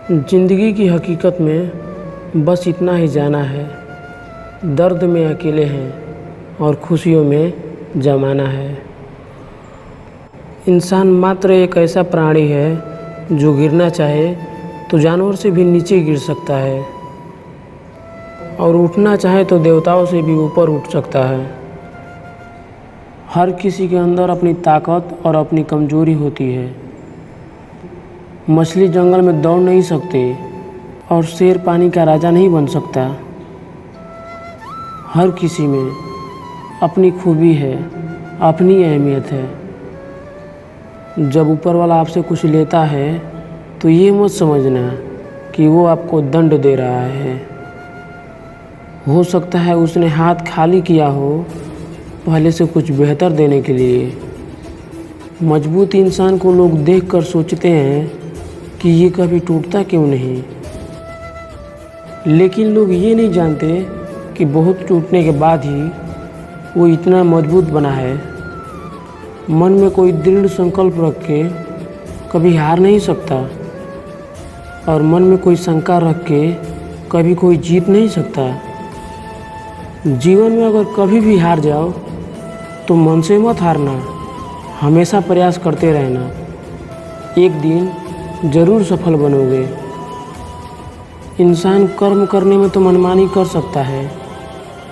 जिंदगी की हकीकत में बस इतना ही जाना है, दर्द में अकेले हैं और खुशियों में जमाना है। इंसान मात्र एक ऐसा प्राणी है जो गिरना चाहे तो जानवर से भी नीचे गिर सकता है और उठना चाहे तो देवताओं से भी ऊपर उठ सकता है। हर किसी के अंदर अपनी ताकत और अपनी कमजोरी होती है। मछली जंगल में दौड़ नहीं सकती और शेर पानी का राजा नहीं बन सकता। हर किसी में अपनी खूबी है, अपनी अहमियत है। जब ऊपर वाला आपसे कुछ लेता है तो ये मत समझना कि वो आपको दंड दे रहा है। हो सकता है उसने हाथ खाली किया हो पहले से कुछ बेहतर देने के लिए। मजबूत इंसान को लोग देखकर सोचते हैं कि ये कभी टूटता क्यों नहीं, लेकिन लोग ये नहीं जानते कि बहुत टूटने के बाद ही वो इतना मजबूत बना है। मन में कोई दृढ़ संकल्प रख के कभी हार नहीं सकता और मन में कोई शंका रख के कभी कोई जीत नहीं सकता। जीवन में अगर कभी भी हार जाओ तो मन से मत हारना, हमेशा प्रयास करते रहना। एक दिन ज़रूर सफल बनोगे। इंसान कर्म करने में तो मनमानी कर सकता है,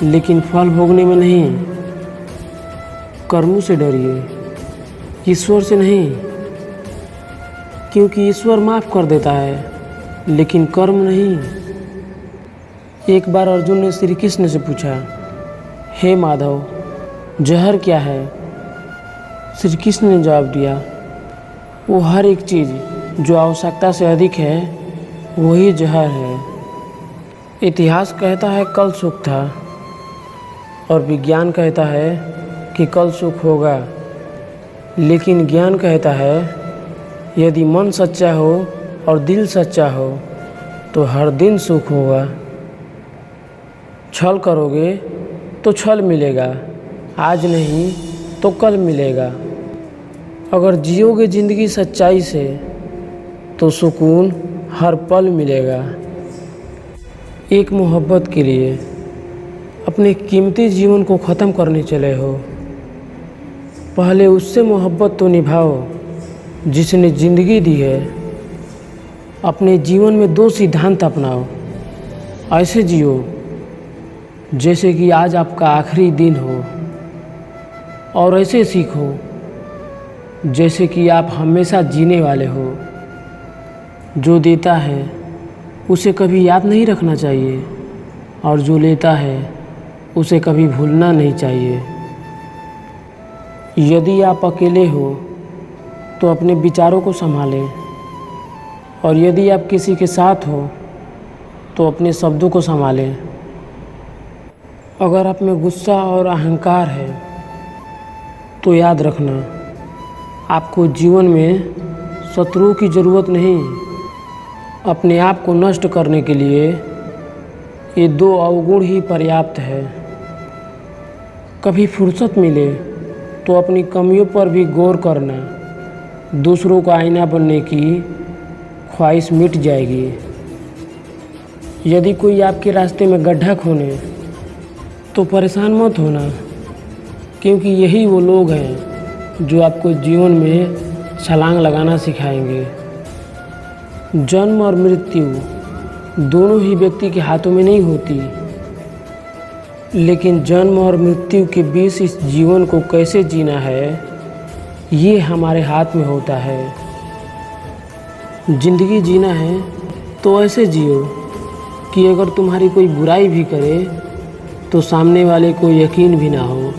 लेकिन फल भोगने में नहीं। कर्मों से डरिए, ईश्वर से नहीं, क्योंकि ईश्वर माफ़ कर देता है लेकिन कर्म नहीं। एक बार अर्जुन ने श्री कृष्ण से पूछा, हे माधव, जहर क्या है? श्री कृष्ण ने जवाब दिया, वो हर एक चीज़ जो आवश्यकता से अधिक है वही जहर है। इतिहास कहता है कल सुख था और विज्ञान कहता है कि कल सुख होगा, लेकिन ज्ञान कहता है यदि मन सच्चा हो और दिल सच्चा हो तो हर दिन सुख होगा। छल करोगे तो छल मिलेगा, आज नहीं तो कल मिलेगा। अगर जियोगे ज़िंदगी सच्चाई से तो सुकून हर पल मिलेगा। एक मोहब्बत के लिए अपने कीमती जीवन को ख़त्म करने चले हो, पहले उससे मोहब्बत तो निभाओ जिसने ज़िंदगी दी है। अपने जीवन में 2 सिद्धांत अपनाओ, ऐसे जियो जैसे कि आज आपका आखिरी दिन हो, और ऐसे सीखो जैसे कि आप हमेशा जीने वाले हो। जो देता है उसे कभी याद नहीं रखना चाहिए और जो लेता है उसे कभी भूलना नहीं चाहिए। यदि आप अकेले हो तो अपने विचारों को संभालें, और यदि आप किसी के साथ हो तो अपने शब्दों को संभालें। अगर आप में गुस्सा और अहंकार है तो याद रखना, आपको जीवन में शत्रुओं की ज़रूरत नहीं। अपने आप को नष्ट करने के लिए ये 2 अवगुण ही पर्याप्त है। कभी फुर्सत मिले तो अपनी कमियों पर भी गौर करना, दूसरों का आईना बनने की ख्वाहिश मिट जाएगी। यदि कोई आपके रास्ते में गड्ढा खोने तो परेशान मत होना, क्योंकि यही वो लोग हैं जो आपको जीवन में छलांग लगाना सिखाएंगे। जन्म और मृत्यु दोनों ही व्यक्ति के हाथों में नहीं होती, लेकिन जन्म और मृत्यु के बीच इस जीवन को कैसे जीना है ये हमारे हाथ में होता है। ज़िंदगी जीना है तो ऐसे जियो कि अगर तुम्हारी कोई बुराई भी करे तो सामने वाले को यकीन भी ना हो।